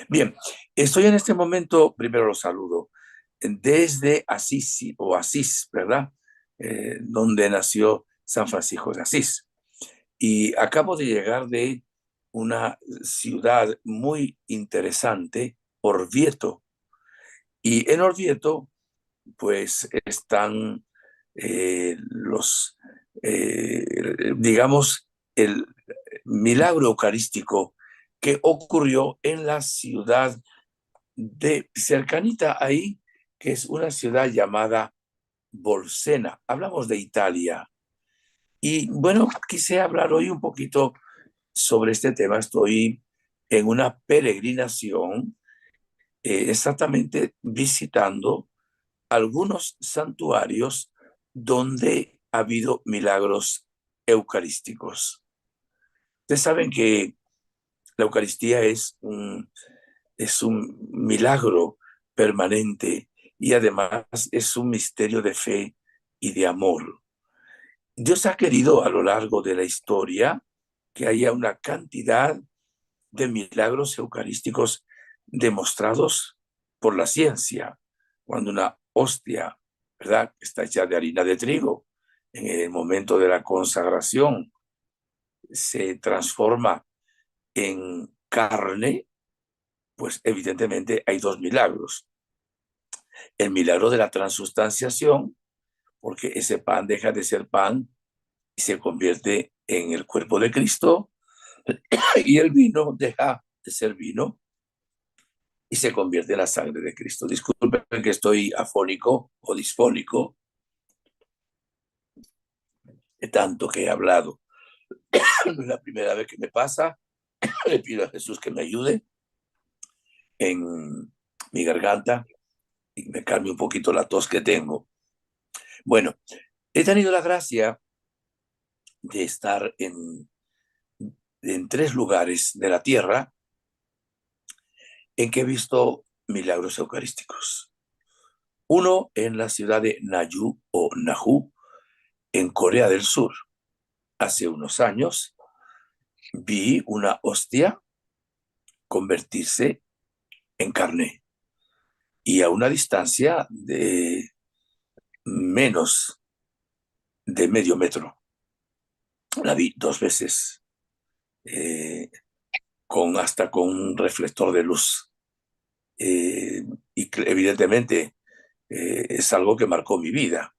Bien, estoy en este momento, primero los saludo, desde Asís o Asís, ¿verdad? Donde nació San Francisco de Asís. Y acabo de llegar de una ciudad muy interesante, Orvieto. Y en Orvieto, pues están digamos, el milagro eucarístico que ocurrió en la ciudad de cercanita ahí, que es una ciudad llamada Bolsena. Hablamos de Italia. Y bueno, quise hablar hoy un poquito sobre este tema. Estoy en una peregrinación, exactamente visitando algunos santuarios donde ha habido milagros eucarísticos. Ustedes saben que la Eucaristía es un milagro permanente y además es un misterio de fe y de amor. Dios ha querido a lo largo de la historia que haya una cantidad de milagros eucarísticos demostrados por la ciencia. Cuando una hostia, ¿verdad?, está hecha de harina de trigo, en el momento de la consagración se transforma en carne, pues evidentemente hay dos milagros. El milagro de la transustanciación, porque ese pan deja de ser pan y se convierte en el cuerpo de Cristo, y el vino deja de ser vino y se convierte en la sangre de Cristo. Disculpen que estoy afónico o disfónico de tanto que he hablado. No es la primera vez que me pasa. Le pido a Jesús que me ayude en mi garganta y me calme un poquito la tos que tengo. Bueno, he tenido la gracia de estar en tres lugares de la tierra en que he visto milagros eucarísticos. Uno en la ciudad de Nayu o Nahu, en Corea del Sur. Hace unos años vi una hostia convertirse en carne y a una distancia de menos de medio metro. La vi dos veces, hasta con un reflector de luz. Y evidentemente es algo que marcó mi vida,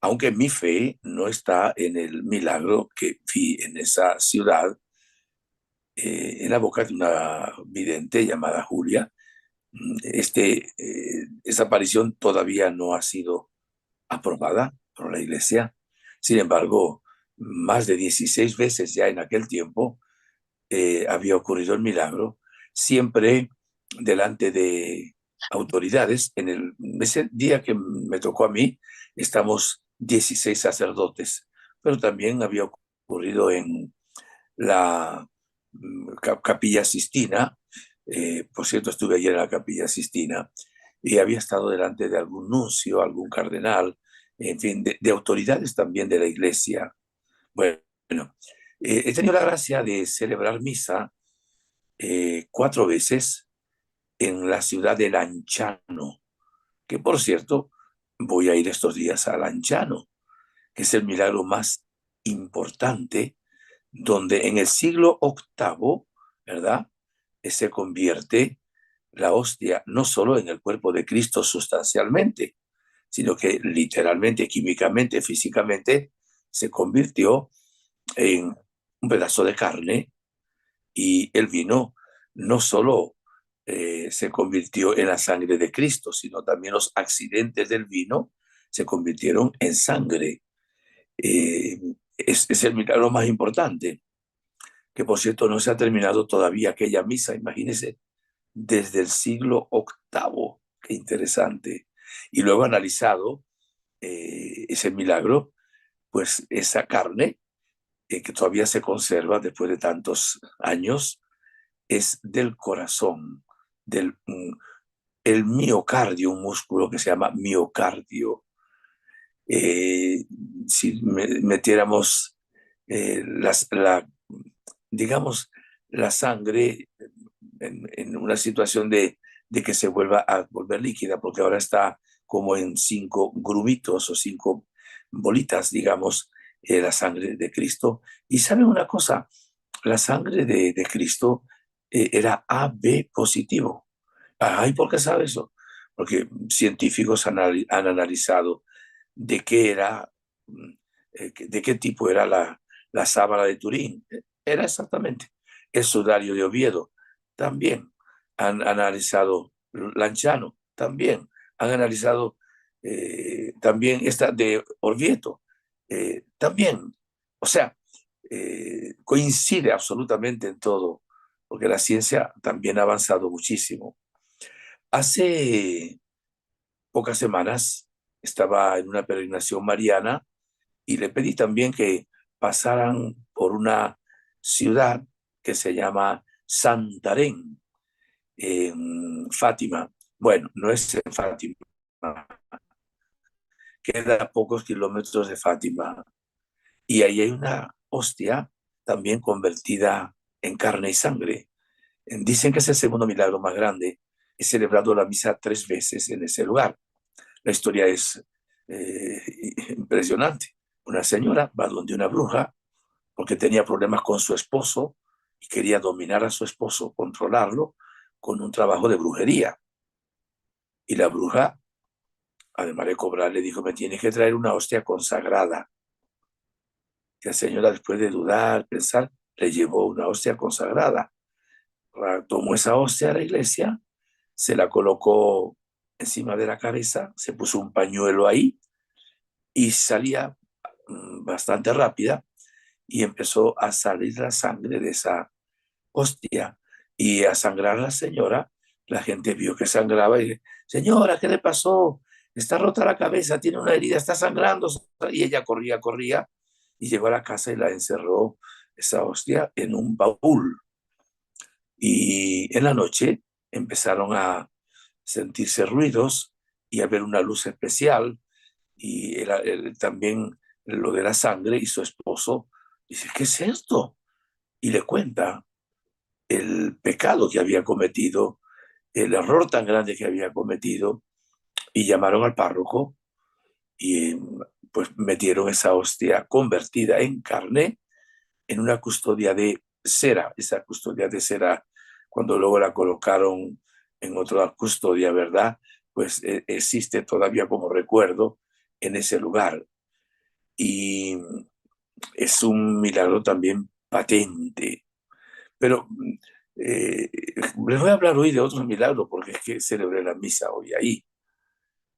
aunque mi fe no está en el milagro que vi en esa ciudad, en la boca de una vidente llamada Julia. Esa aparición todavía no ha sido aprobada por la Iglesia. Sin embargo, más de 16 veces ya en aquel tiempo había ocurrido el milagro, siempre delante de autoridades. Ese día que me tocó a mí, estamos 16 sacerdotes, pero también había ocurrido en la Capilla Sistina. Por cierto, estuve ayer en la Capilla Sistina y había estado delante de algún nuncio, algún cardenal, en fin, de autoridades también de la Iglesia. Bueno, he tenido la gracia de celebrar misa cuatro veces en la ciudad de Lanciano, que por cierto, voy a ir estos días a Lanciano, que es el milagro más importante, donde en el siglo octavo, ¿verdad?, se convierte la hostia no solo en el cuerpo de Cristo sustancialmente, sino que literalmente, químicamente, físicamente, se convirtió en un pedazo de carne. Y el vino no solo se convirtió en la sangre de Cristo, sino también los accidentes del vino se convirtieron en sangre. Eh, es el milagro más importante, que por cierto no se ha terminado todavía aquella misa, imagínense, desde el siglo octavo. Qué interesante. Y luego analizado ese milagro, pues esa carne que todavía se conserva después de tantos años, es del corazón, del el miocardio, un músculo que se llama miocardio. Eh, si metiéramos digamos, la sangre en una situación de que se vuelva a volver líquida, porque ahora está como en 5 grumitos o 5 bolitas, digamos, la sangre de Cristo. Y ¿saben una cosa? La sangre de Cristo era AB positivo. Ay, ¿por qué sabe eso? Porque científicos han analizado de qué era, de qué tipo era la sábana de Turín. Era exactamente el sudario de Oviedo. También han analizado Lanciano. También han analizado también esta de Orvieto. También. O sea, coincide absolutamente en todo, porque la ciencia también ha avanzado muchísimo. Hace pocas semanas estaba en una peregrinación mariana y le pedí también que pasaran por una ciudad que se llama Santarém, en Fátima. Bueno, no es en Fátima, queda a pocos kilómetros de Fátima. Y ahí hay una hostia también convertida en carne y sangre. Dicen que es el segundo milagro más grande. He celebrado la misa 3 veces en ese lugar. La historia es eh, impresionante. Una señora va donde una bruja porque tenía problemas con su esposo y quería dominar a su esposo, controlarlo con un trabajo de brujería. Y la bruja, además de cobrar, le dijo, me tienes que traer una hostia consagrada. Y la señora, después de dudar, pensar, le llevó una hostia consagrada. Tomó esa hostia a la iglesia, se la colocó encima de la cabeza, se puso un pañuelo ahí y salía bastante rápida y empezó a salir la sangre de esa hostia y a sangrar a la señora. La gente vio que sangraba y, señora, ¿qué le pasó? Está rota la cabeza, tiene una herida, está sangrando. Y ella corría, corría y llegó a la casa y la encerró esa hostia en un baúl. Y en la noche empezaron a sentirse ruidos y a ver una luz especial y también lo de la sangre y su esposo dice, ¿qué es esto? Y le cuenta el pecado que había cometido, el error tan grande que había cometido y llamaron al párroco y pues metieron esa hostia convertida en carne en una custodia de cera. Esa custodia de cera, cuando luego la colocaron en otra custodia, ¿verdad? Pues existe todavía como recuerdo en ese lugar. Y es un milagro también patente. Pero eh, les voy a hablar hoy de otros milagros porque es que celebré la misa hoy ahí.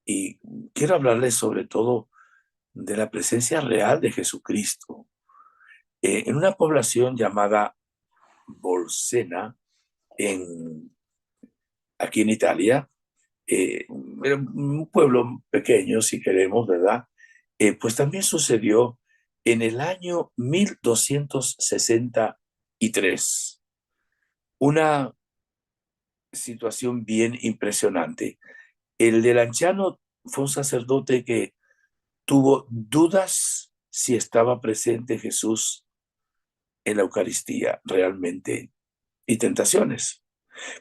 Y quiero hablarles sobre todo de la presencia real de Jesucristo. En una población llamada Bolsena, en, aquí en Italia, era un pueblo pequeño, si queremos, ¿verdad? Pues también sucedió en el año 1263 una situación bien impresionante. El del anciano fue un sacerdote que tuvo dudas si estaba presente Jesús en la Eucaristía realmente y tentaciones.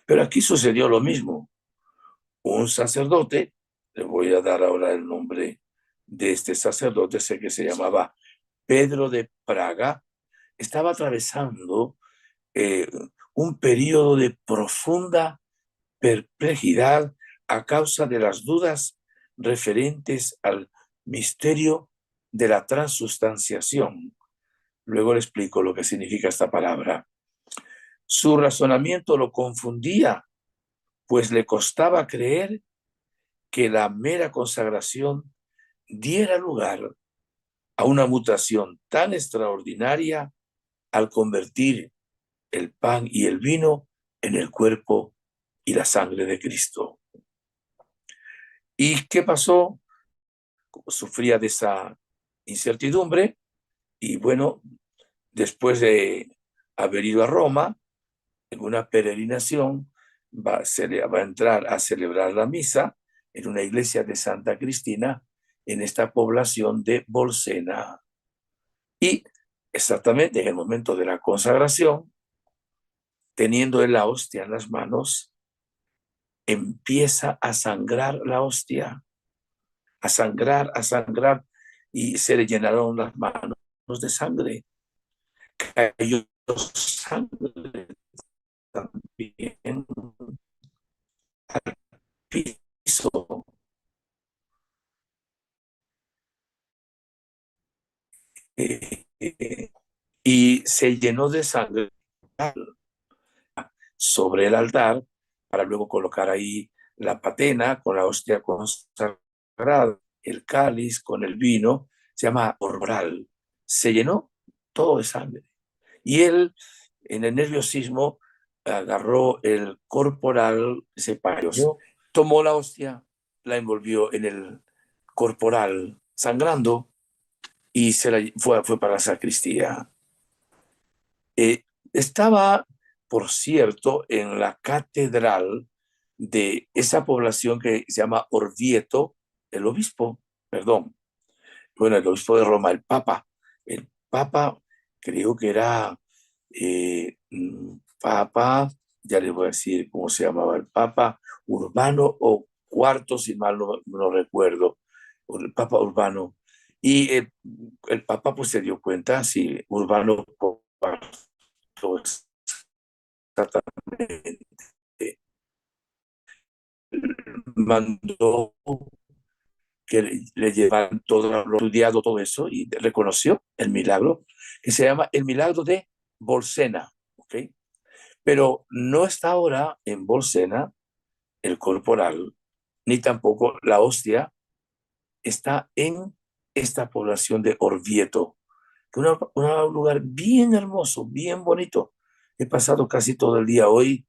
Pero aquí sucedió lo mismo. Un sacerdote, le voy a dar ahora el nombre de este sacerdote, sé que se llamaba Pedro de Praga, estaba atravesando eh, un periodo de profunda perplejidad a causa de las dudas referentes al misterio de la transustanciación. Luego le explico lo que significa esta palabra. Su razonamiento lo confundía, pues le costaba creer que la mera consagración diera lugar a una mutación tan extraordinaria al convertir el pan y el vino en el cuerpo y la sangre de Cristo. ¿Y qué pasó? Sufría de esa incertidumbre y bueno, después de haber ido a Roma, en una peregrinación, va a entrar a celebrar la misa en una iglesia de Santa Cristina en esta población de Bolsena. Y exactamente en el momento de la consagración, teniendo él la hostia en las manos, empieza a sangrar la hostia, a sangrar, y se le llenaron las manos de sangre. Cayó sangre también al piso. Eh, eh, y se llenó de sangre sobre el altar para luego colocar ahí la patena con la hostia consagrada, el cáliz con el vino, se llama orbral. Se llenó todo de sangre. Y él, en el nerviosismo, agarró el corporal, se paró, tomó la hostia, la envolvió en el corporal, sangrando, y fue para la sacristía. Eh, Estaba, por cierto, en la catedral de esa población que se llama Orvieto, el obispo, perdón, bueno, el obispo de Roma, el papa creo que era papa, ya les voy a decir cómo se llamaba el papa, Urbano o Cuarto, si mal no recuerdo, o el papa Urbano. Y el papa pues se dio cuenta, si Urbano exactamente mandó que le llevaran todo lo estudiado, todo eso, y reconoció el milagro, que se llama el milagro de Bolsena, ¿ok? Pero no está ahora en Bolsena el corporal, ni tampoco la hostia, está en esta población de Orvieto, que es un lugar bien hermoso, bien bonito. He pasado casi todo el día hoy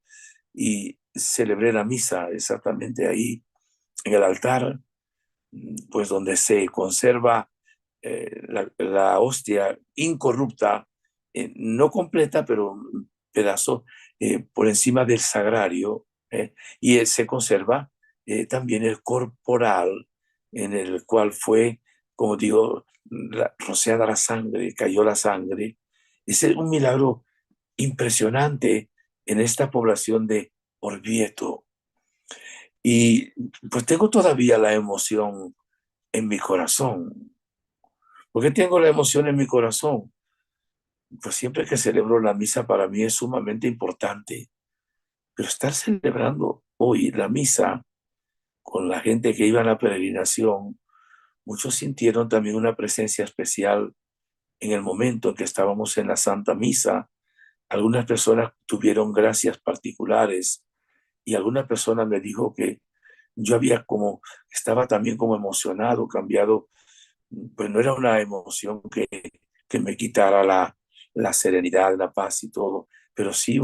y celebré la misa exactamente ahí en el altar, pues donde se conserva la hostia incorrupta, no completa, pero un pedazo por encima del sagrario, y se conserva también el corporal en el cual fue, como digo, rociada la sangre, cayó la sangre. Es un milagro impresionante en esta población de Orvieto. Y pues tengo todavía la emoción en mi corazón. ¿Por qué tengo la emoción en mi corazón? Pues siempre que celebro la misa para mí es sumamente importante, pero estar celebrando hoy la misa con la gente que iba a la peregrinación, muchos sintieron también una presencia especial en el momento en que estábamos en la Santa Misa. Algunas personas tuvieron gracias particulares y alguna persona me dijo que yo estaba también como emocionado, cambiado, pues no era una emoción que me quitara la serenidad, la paz y todo, pero sí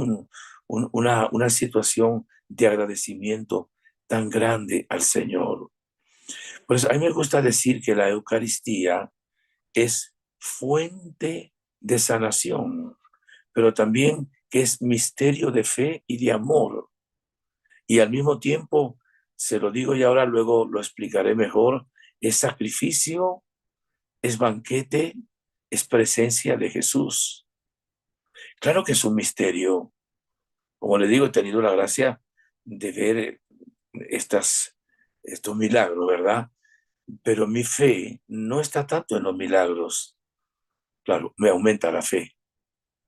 una situación de agradecimiento tan grande al Señor. Por eso a mí me gusta decir que la Eucaristía es fuente de sanación, pero también que es misterio de fe y de amor. Y al mismo tiempo, se lo digo y ahora luego lo explicaré mejor, es sacrificio, es banquete, es presencia de Jesús. Claro que es un misterio. Como le digo, he tenido la gracia de ver estos milagros, ¿verdad? Pero mi fe no está tanto en los milagros. Claro, me aumenta la fe.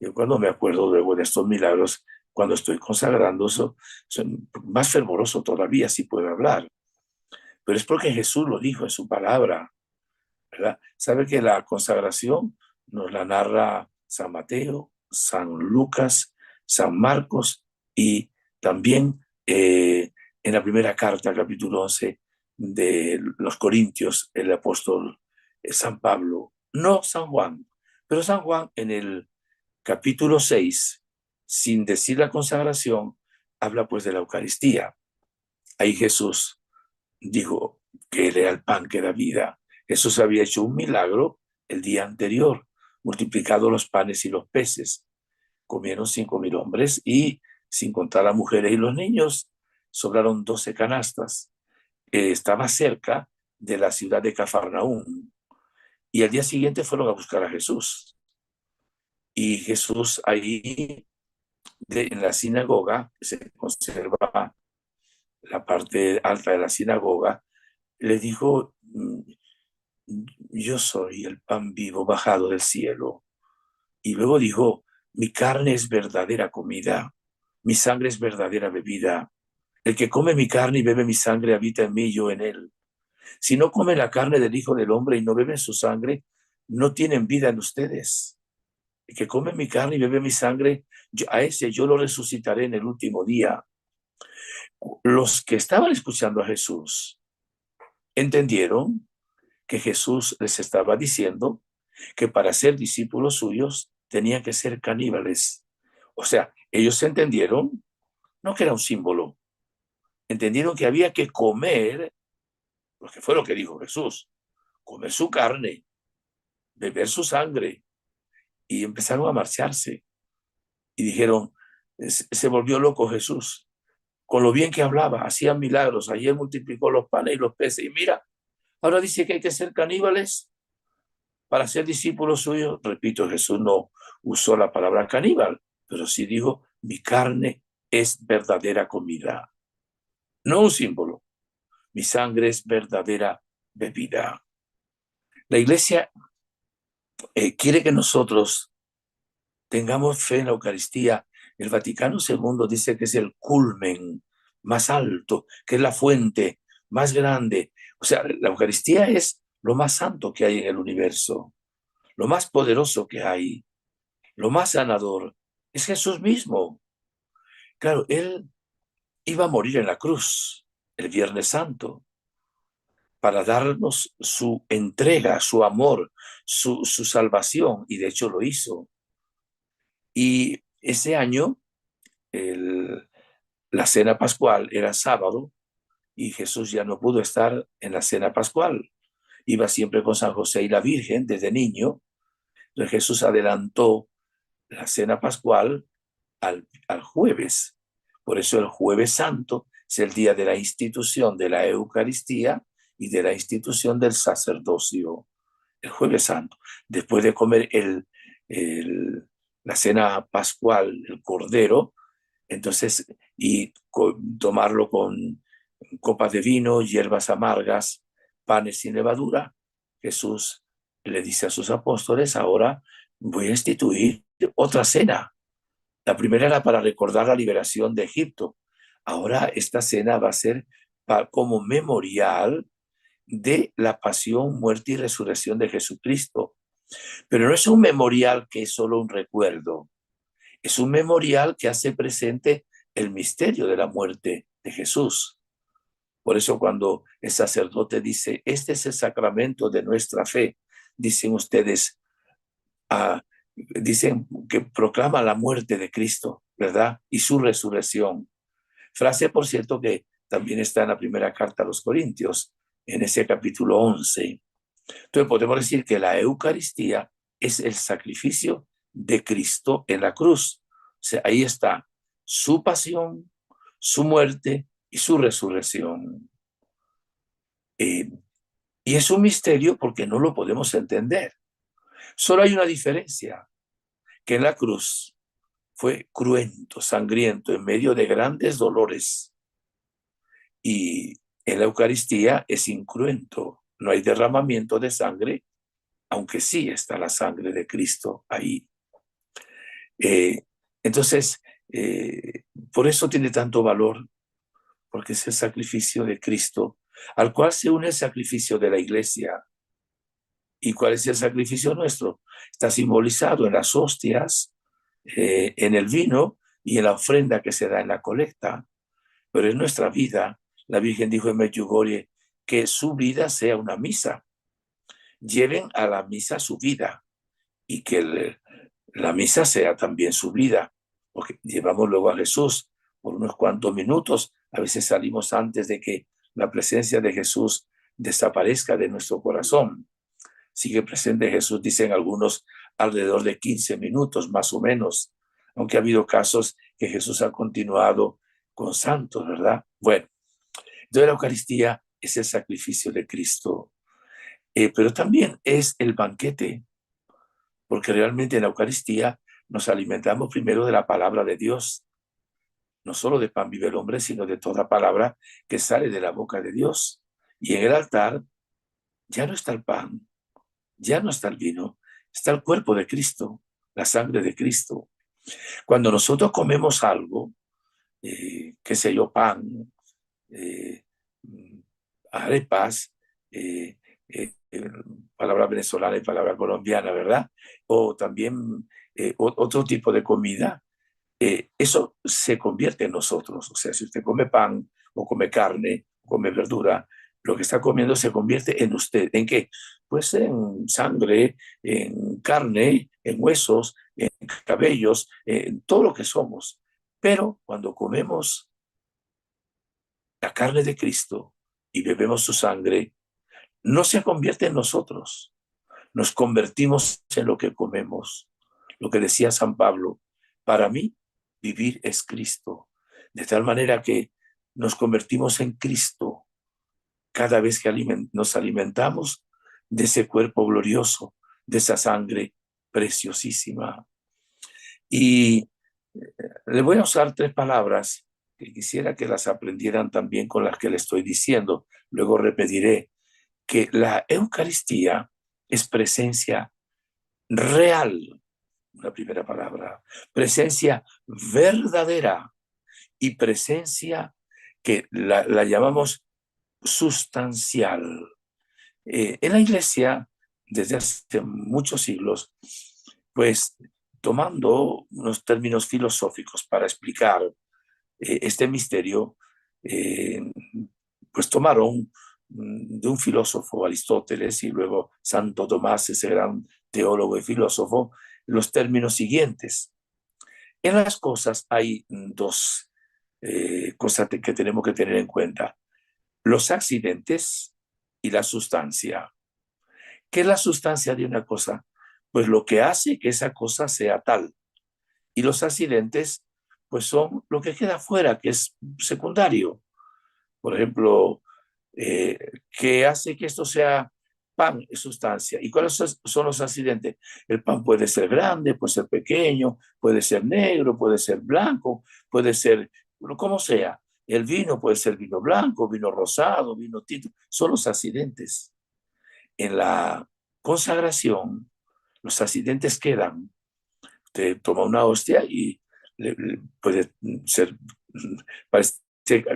Yo cuando me acuerdo luego de estos milagros, cuando estoy consagrando, soy más fervoroso todavía, si puedo hablar. Pero es porque Jesús lo dijo en su palabra, ¿verdad? Sabe que la consagración nos la narra San Mateo, San Lucas, San Marcos y también en la primera carta, capítulo 11 de los Corintios, el apóstol San Pablo, no San Juan, pero San Juan en el capítulo 6, sin decir la consagración, habla pues de la Eucaristía. Ahí Jesús dijo que él era el pan que da vida. Jesús había hecho un milagro el día anterior, multiplicado los panes y los peces. Comieron 5.000 hombres y, sin contar a mujeres y los niños, sobraron 12 canastas. Estaba cerca de la ciudad de Cafarnaúm. Y al día siguiente fueron a buscar a Jesús. Y Jesús ahí en la sinagoga, se conserva la parte alta de la sinagoga, le dijo, yo soy el pan vivo bajado del cielo. Y luego dijo, mi carne es verdadera comida, mi sangre es verdadera bebida. El que come mi carne y bebe mi sangre habita en mí y yo en él. Si no comen la carne del Hijo del Hombre y no beben su sangre, no tienen vida en ustedes. El que come mi carne y bebe mi sangre, a ese yo lo resucitaré en el último día. Los que estaban escuchando a Jesús entendieron que Jesús les estaba diciendo que para ser discípulos suyos tenían que ser caníbales. O sea, ellos entendieron, no que era un símbolo, entendieron que había que comer, porque fue lo que dijo Jesús, comer su carne, beber su sangre, y empezaron a marcharse. Y dijeron, se volvió loco Jesús, con lo bien que hablaba, hacía milagros, ayer multiplicó los panes y los peces, y mira, ahora dice que hay que ser caníbales para ser discípulos suyos. Repito, Jesús no usó la palabra caníbal, pero sí dijo, mi carne es verdadera comida, no un símbolo. Mi sangre es verdadera bebida. La iglesia quiere que nosotros tengamos fe en la Eucaristía. El Vaticano II dice que es el culmen más alto, que es la fuente más grande. O sea, la Eucaristía es lo más santo que hay en el universo, lo más poderoso que hay, lo más sanador. Es Jesús mismo. Claro, Él iba a morir en la cruz el Viernes Santo para darnos su entrega, su amor, su salvación, y de hecho lo hizo. Y ese año, el, la cena pascual era sábado y Jesús ya no pudo estar en la cena pascual. Iba siempre con San José y la Virgen desde niño. Entonces Jesús adelantó la cena pascual al jueves. Por eso el jueves santo es el día de la institución de la Eucaristía y de la institución del sacerdocio. El jueves santo, después de comer la cena pascual, el cordero, entonces, y tomarlo con copas de vino, hierbas amargas, panes sin levadura, Jesús le dice a sus apóstoles, ahora voy a instituir otra cena. La primera era para recordar la liberación de Egipto. Ahora esta cena va a ser como memorial de la pasión, muerte y resurrección de Jesucristo. Pero no es un memorial que es solo un recuerdo, es un memorial que hace presente el misterio de la muerte de Jesús. Por eso cuando el sacerdote dice, este es el sacramento de nuestra fe, dicen ustedes, dicen que proclama la muerte de Cristo, ¿verdad? Y su resurrección. Frase, por cierto, que también está en la primera carta a los Corintios, en ese capítulo 11. Entonces podemos decir que la Eucaristía es el sacrificio de Cristo en la cruz. O sea, ahí está su pasión, su muerte y su resurrección. Eh, y es un misterio porque no lo podemos entender. Solo hay una diferencia, que en la cruz fue cruento, sangriento, en medio de grandes dolores. Y en la Eucaristía es incruento, no hay derramamiento de sangre, aunque sí está la sangre de Cristo ahí. Eh, entonces, por eso tiene tanto valor, porque es el sacrificio de Cristo, al cual se une el sacrificio de la iglesia. ¿Y cuál es el sacrificio nuestro? Está simbolizado en las hostias, en el vino y en la ofrenda que se da en la colecta. Pero en nuestra vida, la Virgen dijo en Medjugorje que su vida sea una misa. Lleven a la misa su vida y que la misa sea también su vida, porque llevamos luego a Jesús por unos cuantos minutos, a veces salimos antes de que la presencia de Jesús desaparezca de nuestro corazón. Sigue presente Jesús, dicen algunos, alrededor de 15 minutos más o menos, aunque ha habido casos que Jesús ha continuado con santos, ¿verdad? Bueno, entonces la Eucaristía es el sacrificio de Cristo, pero también es el banquete, porque realmente en la Eucaristía nos alimentamos primero de la palabra de Dios. No solo de pan vive el hombre, sino de toda palabra que sale de la boca de Dios. Y en el altar ya no está el pan, ya no está el vino, está el cuerpo de Cristo, la sangre de Cristo. Cuando nosotros comemos algo, qué sé yo, pan, eh, arepas, eh, eh, palabra venezolana y palabra colombiana, ¿verdad? O también otro tipo de comida, eso se convierte en nosotros. O sea, si usted come pan o come carne, o come verdura, lo que está comiendo se convierte en usted. ¿En qué? Pues en sangre, en carne, en huesos, en cabellos, en todo lo que somos. Pero cuando comemos la carne de Cristo y bebemos su sangre, no se convierte en nosotros. Nos convertimos en lo que comemos. Lo que decía San Pablo, para mí vivir es Cristo. De tal manera que nos convertimos en Cristo cada vez que nos alimentamos de ese cuerpo glorioso, de esa sangre preciosísima. Y le voy a usar tres palabras que quisiera que las aprendieran también con las que le estoy diciendo. Luego repetiré que la Eucaristía es presencia real, una primera palabra, presencia verdadera y presencia que la llamamos sustancial. En la Iglesia, desde hace muchos siglos, pues tomando unos términos filosóficos para explicar este misterio, eh, pues tomaron de un filósofo, Aristóteles, y luego Santo Tomás, ese gran teólogo y filósofo, los términos siguientes. En las cosas hay dos cosas que tenemos que tener en cuenta: los accidentes y la sustancia. ¿Qué es la sustancia de una cosa? Pues lo que hace que esa cosa sea tal. Y los accidentes, pues son lo que queda fuera, que es secundario. Por ejemplo, ¿qué hace que esto sea pan? Es sustancia. ¿Y cuáles son los accidentes? El pan puede ser grande, puede ser pequeño, puede ser negro, puede ser blanco, puede ser como sea. El vino puede ser vino blanco, vino rosado, vino tinto. Son los accidentes. En la consagración, los accidentes quedan. Te toma una hostia y puede ser, parece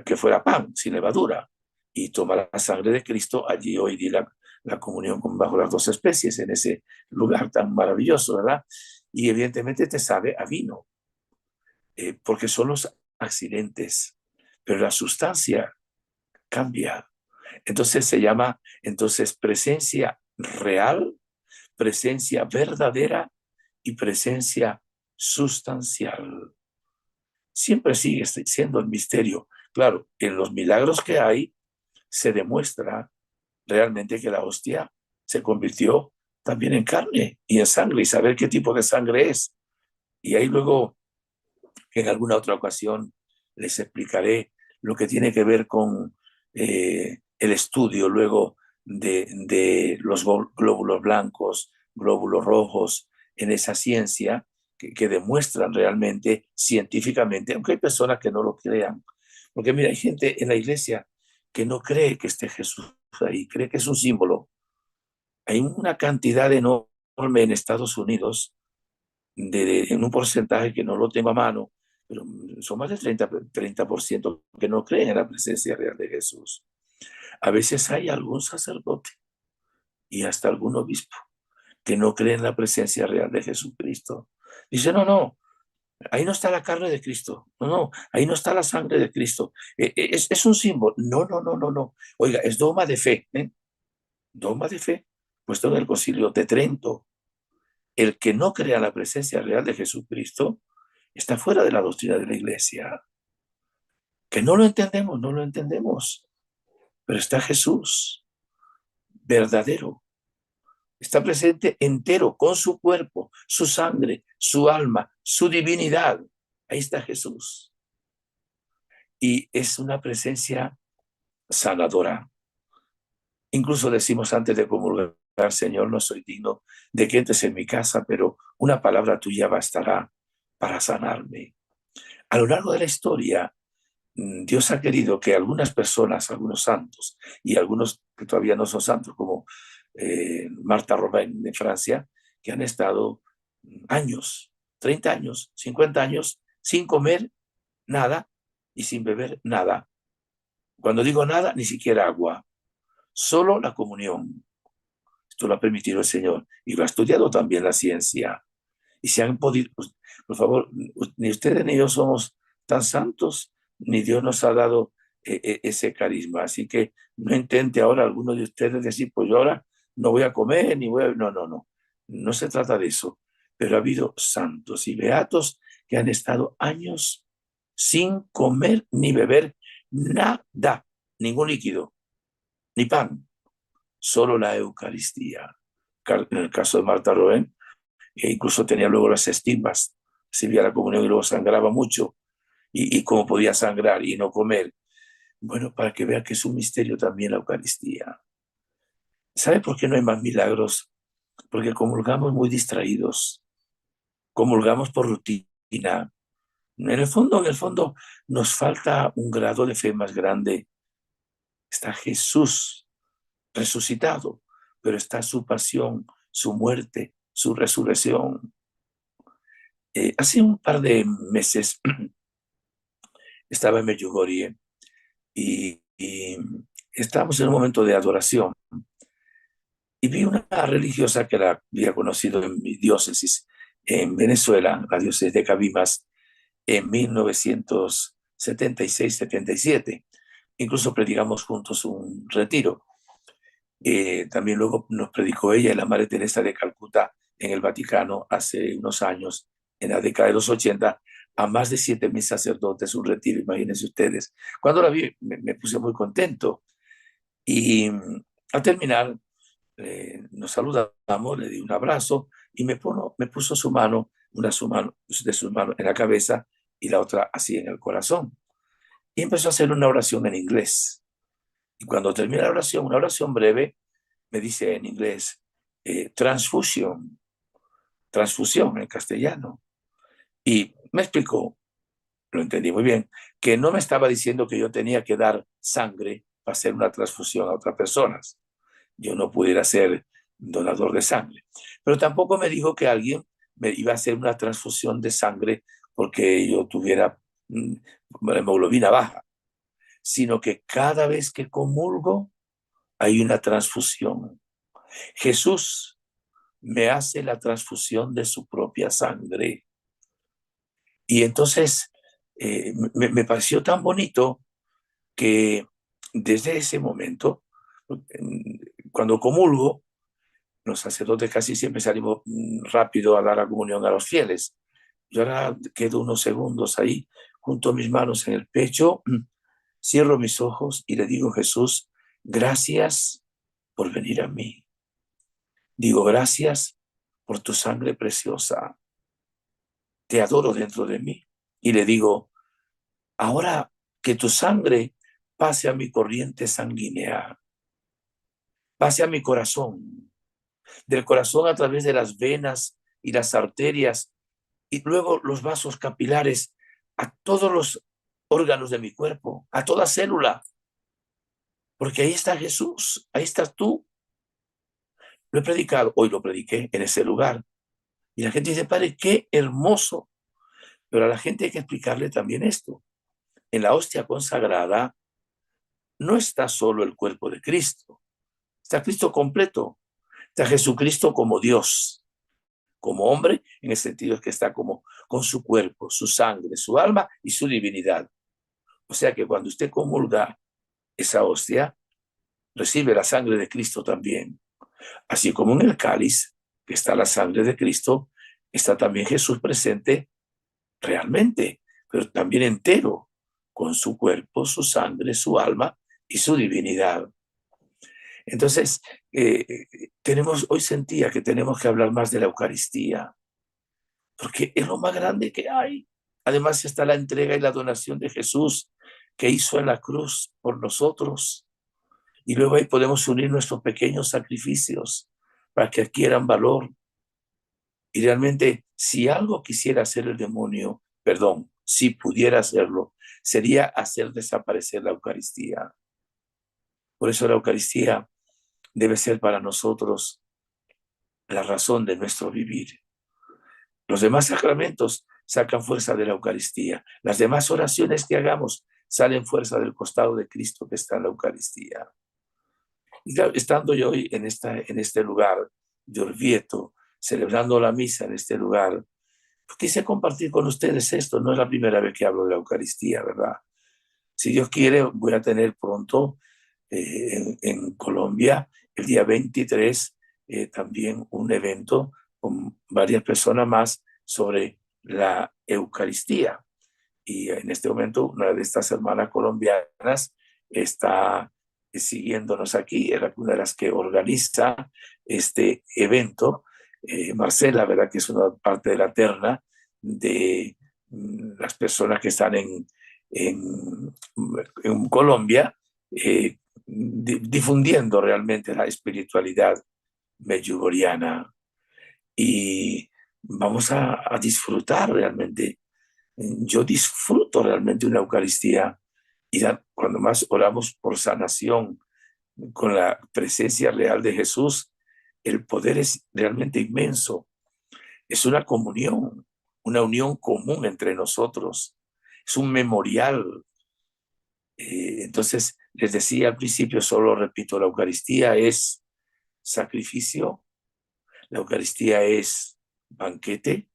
que fuera pan sin levadura, y toma la sangre de Cristo. Allí hoy di la comunión bajo las dos especies en ese lugar tan maravilloso, ¿verdad? Y evidentemente te sabe a vino, porque son los accidentes, pero la sustancia cambia. Entonces se llama entonces presencia real, presencia verdadera y presencia sustancial. Siempre sigue siendo el misterio. Claro, en los milagros que hay se demuestra realmente que la hostia se convirtió también en carne y en sangre, y saber qué tipo de sangre es. Y ahí luego, en alguna otra ocasión, les explicaré lo que tiene que ver con el estudio luego de los glóbulos blancos, glóbulos rojos, en esa ciencia que demuestran realmente científicamente, aunque hay personas que no lo crean. Porque mira, hay gente en la iglesia que no cree que esté Jesús ahí, cree que es un símbolo. Hay una cantidad enorme en Estados Unidos, en un porcentaje que no lo tengo a mano, pero son más del 30% que no creen en la presencia real de Jesús. A veces hay algún sacerdote y hasta algún obispo que no creen en la presencia real de Jesucristo. Dice, no, no, ahí no está la carne de Cristo. No, no, ahí no está la sangre de Cristo. Es un símbolo. No, no, no, no, no. Oiga, es dogma de fe. ¿Eh? Dogma de fe, puesto en el Concilio de Trento. El que no crea la presencia real de Jesucristo está fuera de la doctrina de la Iglesia. Que no lo entendemos, no lo entendemos. Pero está Jesús, verdadero. Está presente entero, con su cuerpo, su sangre, su alma, su divinidad. Ahí está Jesús. Y es una presencia sanadora. Incluso decimos antes de comulgar, Señor, no soy digno de que entres en mi casa, pero una palabra tuya bastará para sanarme. A lo largo de la historia, Dios ha querido que algunas personas, algunos santos y algunos que todavía no son santos, como Martha Robin de Francia, que han estado años, 30 años, 50 años, sin comer nada y sin beber nada. Cuando digo nada, ni siquiera agua, solo la comunión. Esto lo ha permitido el Señor y lo ha estudiado también la ciencia. Y se han podido, pues, por favor, ni ustedes ni yo somos tan santos, ni Dios nos ha dado ese carisma. Así que no intente ahora alguno de ustedes decir, pues yo ahora no voy a comer, ni voy a... No, no, no. No se trata de eso. Pero ha habido santos y beatos que han estado años sin comer ni beber nada, ningún líquido, ni pan, solo la Eucaristía. En el caso de Marta Roen, e incluso tenía luego las estigmas, recibía la comunión y luego sangraba mucho, y cómo podía sangrar y no comer. Bueno, para que vea que es un misterio también la Eucaristía. ¿Sabe por qué no hay más milagros? Porque comulgamos muy distraídos, comulgamos por rutina. En el fondo, nos falta un grado de fe más grande. Está Jesús resucitado, pero está su pasión, su muerte, su resurrección. Hace un par de meses estaba en Medjugorje y estábamos en un momento de adoración y vi una religiosa que la había conocido en mi diócesis en Venezuela, la diócesis de Cabimas, en 1976-77. Incluso predicamos juntos un retiro. También luego nos predicó ella y la Madre Teresa de Calcuta en el Vaticano hace unos años, en la década de los 80, a más de 7.000 sacerdotes, un retiro, imagínense ustedes. Cuando la vi me puse muy contento y al terminar nos saludamos, le di un abrazo y me puso su mano, su mano de su mano en la cabeza y la otra así en el corazón. Y empezó a hacer una oración en inglés. Y cuando termina la oración, una oración breve, me dice en inglés, transfusión, transfusión en castellano. Y me explicó, lo entendí muy bien, que no me estaba diciendo que yo tenía que dar sangre para hacer una transfusión a otras personas. Yo no pudiera ser donador de sangre. Pero tampoco me dijo que alguien me iba a hacer una transfusión de sangre porque yo tuviera hemoglobina baja, sino que cada vez que comulgo hay una transfusión. Jesús me hace la transfusión de su propia sangre. Y entonces me pareció tan bonito que desde ese momento, cuando comulgo, los sacerdotes casi siempre salimos rápido a dar la comunión a los fieles. Yo ahora quedo unos segundos ahí, junto a mis manos en el pecho, cierro mis ojos y le digo, Jesús, gracias por venir a mí. Digo, gracias por tu sangre preciosa. Te adoro dentro de mí. Y le digo, ahora que tu sangre pase a mi corriente sanguínea, pase a mi corazón, del corazón a través de las venas y las arterias y luego los vasos capilares a todos los órganos de mi cuerpo, a toda célula, porque ahí está Jesús, ahí estás tú. Lo he predicado, hoy lo prediqué en ese lugar. Y la gente dice, padre, qué hermoso. Pero a la gente hay que explicarle también esto. En la hostia consagrada no está solo el cuerpo de Cristo, está Cristo completo, está Jesucristo como Dios, como hombre, en el sentido que está como con su cuerpo, su sangre, su alma y su divinidad. O sea que cuando usted comulga esa hostia, recibe la sangre de Cristo también. Así como en el cáliz, que está la sangre de Cristo, está también Jesús presente realmente, pero también entero, con su cuerpo, su sangre, su alma y su divinidad. Entonces, hoy sentía que tenemos que hablar más de la Eucaristía, porque es lo más grande que hay. Además está la entrega y la donación de Jesús que hizo en la cruz por nosotros. Y luego ahí podemos unir nuestros pequeños sacrificios para que adquieran valor. Y realmente, si algo quisiera hacer el demonio, perdón, si pudiera hacerlo, sería hacer desaparecer la Eucaristía. Por eso la Eucaristía debe ser para nosotros la razón de nuestro vivir. Los demás sacramentos sacan fuerza de la Eucaristía. Las demás oraciones que hagamos salen fuerza del costado de Cristo que está en la Eucaristía. Y claro, estando yo hoy en este lugar de Orvieto, celebrando la misa en este lugar, pues quise compartir con ustedes esto. No es la primera vez que hablo de la Eucaristía, ¿verdad? Si Dios quiere, voy a tener pronto en Colombia, el día 23, también un evento con varias personas más sobre la Eucaristía. Y en este momento una de estas hermanas colombianas está siguiéndonos aquí, era una de las que organiza este evento. Marcela, ¿verdad? Que es una parte de la terna de las personas que están en Colombia, difundiendo realmente la espiritualidad medjugorriana. Y vamos a disfrutar realmente. Yo disfruto realmente una Eucaristía y cuando más oramos por sanación con la presencia real de Jesús, el poder es realmente inmenso. Es una comunión, una unión común entre nosotros. Es un memorial. Entonces, les decía al principio, solo repito, la Eucaristía es sacrificio, la Eucaristía es banquete,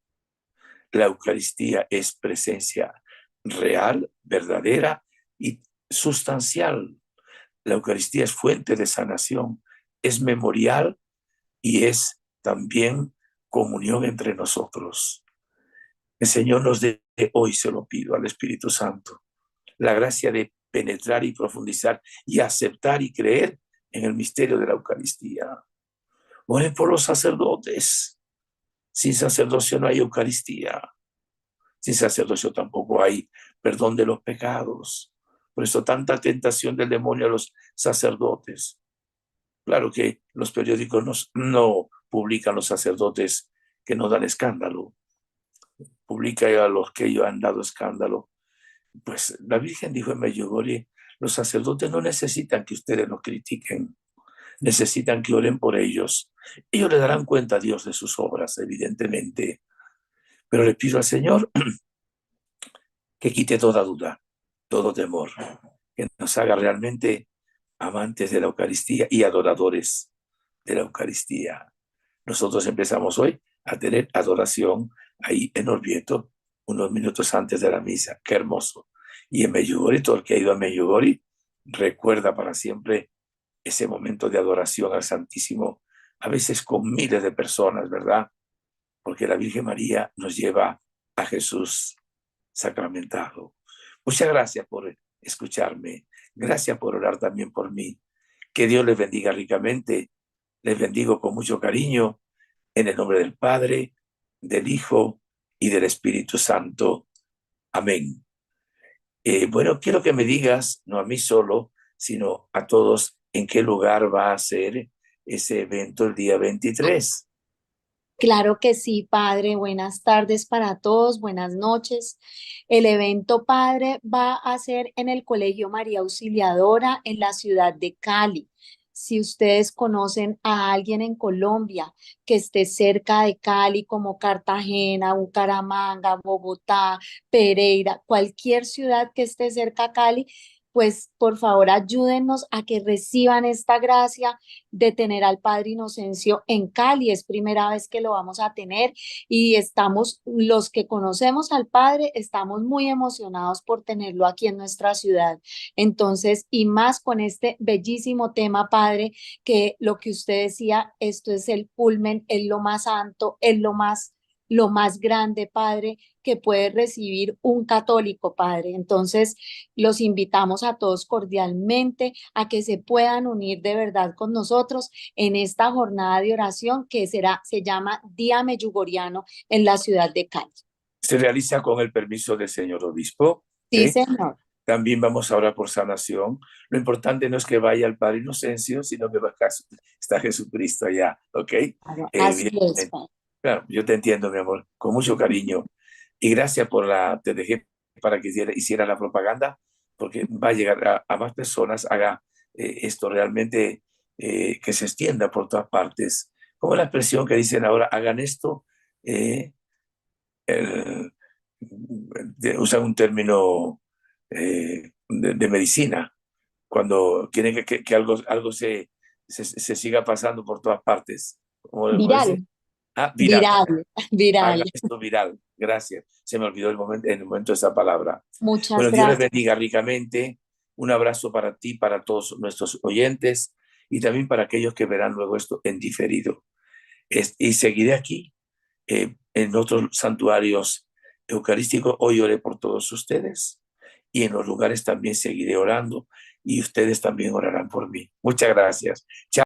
la Eucaristía es presencia real, verdadera y sustancial. La Eucaristía es fuente de sanación, es memorial y es también comunión entre nosotros. El Señor nos dé hoy, se lo pido al Espíritu Santo, la gracia de penetrar y profundizar y aceptar y creer en el misterio de la Eucaristía. Oren por los sacerdotes. Sin sacerdocio no hay Eucaristía. Sin sacerdocio tampoco hay perdón de los pecados. Por eso tanta tentación del demonio a los sacerdotes. Claro que los periódicos no publican los sacerdotes que no dan escándalo. Publica a los que ellos han dado escándalo. Pues la Virgen dijo en Medjugorje, los sacerdotes no necesitan que ustedes los critiquen, necesitan que oren por ellos. Ellos le darán cuenta a Dios de sus obras, evidentemente. Pero le pido al Señor que quite toda duda, todo temor, que nos haga realmente amantes de la Eucaristía y adoradores de la Eucaristía. Nosotros empezamos hoy a tener adoración ahí en Orvieto, unos minutos antes de la misa. Qué hermoso. Y en Medjugorje, todo el que ha ido a Medjugorje recuerda para siempre ese momento de adoración al Santísimo, a veces con miles de personas, ¿verdad? Porque la Virgen María nos lleva a Jesús sacramentado. Muchas gracias por escucharme. Gracias por orar también por mí. Que Dios les bendiga ricamente. Les bendigo con mucho cariño en el nombre del Padre, del Hijo y del Espíritu Santo. Amén. Bueno, quiero que me digas, no a mí solo, sino a todos, en qué lugar va a ser ese evento el día 23. Claro que sí, padre. Buenas tardes para todos, buenas noches. El evento, padre, va a ser en el Colegio María Auxiliadora en la ciudad de Cali. Si ustedes conocen a alguien en Colombia que esté cerca de Cali, como Cartagena, Bucaramanga, Bogotá, Pereira, cualquier ciudad que esté cerca a Cali, pues por favor ayúdennos a que reciban esta gracia de tener al Padre Inocencio en Cali. Es primera vez que lo vamos a tener y estamos, los que conocemos al Padre, estamos muy emocionados por tenerlo aquí en nuestra ciudad. Entonces, y más con este bellísimo tema, Padre, que lo que usted decía, esto es el culmen, es lo más santo, es lo más grande, Padre, que puede recibir un católico, Padre. Entonces, los invitamos a todos cordialmente a que se puedan unir de verdad con nosotros en esta jornada de oración que se llama Día Meyugoriano en la ciudad de Cali. Se realiza con el permiso del señor obispo. Sí, ¿Ok? señor. También vamos a orar por sanación. Lo importante no es que vaya al Padre Inocencio, sino que está Jesucristo allá, ¿ok? Claro, así es, Evidentemente. Padre. Claro, yo te entiendo, mi amor, con mucho cariño. Y gracias te dejé para que hiciera la propaganda, porque va a llegar a más personas, haga esto realmente que se extienda por todas partes. Como la expresión que dicen ahora, hagan esto, eh, el- usan un término de medicina, cuando quieren que algo se siga pasando por todas partes. ¿Cómo dice? Viral, Ah, viral. viral, viral. Haga esto viral. Gracias. Se me olvidó en el momento esa palabra. Muchas Bueno, Dios les gracias. bendiga ricamente. Un abrazo para ti, para todos nuestros oyentes y también para aquellos que verán luego esto en diferido. Y seguiré aquí en otros santuarios eucarísticos. Hoy oré por todos ustedes y en los lugares también seguiré orando y ustedes también orarán por mí. Muchas gracias. Chao.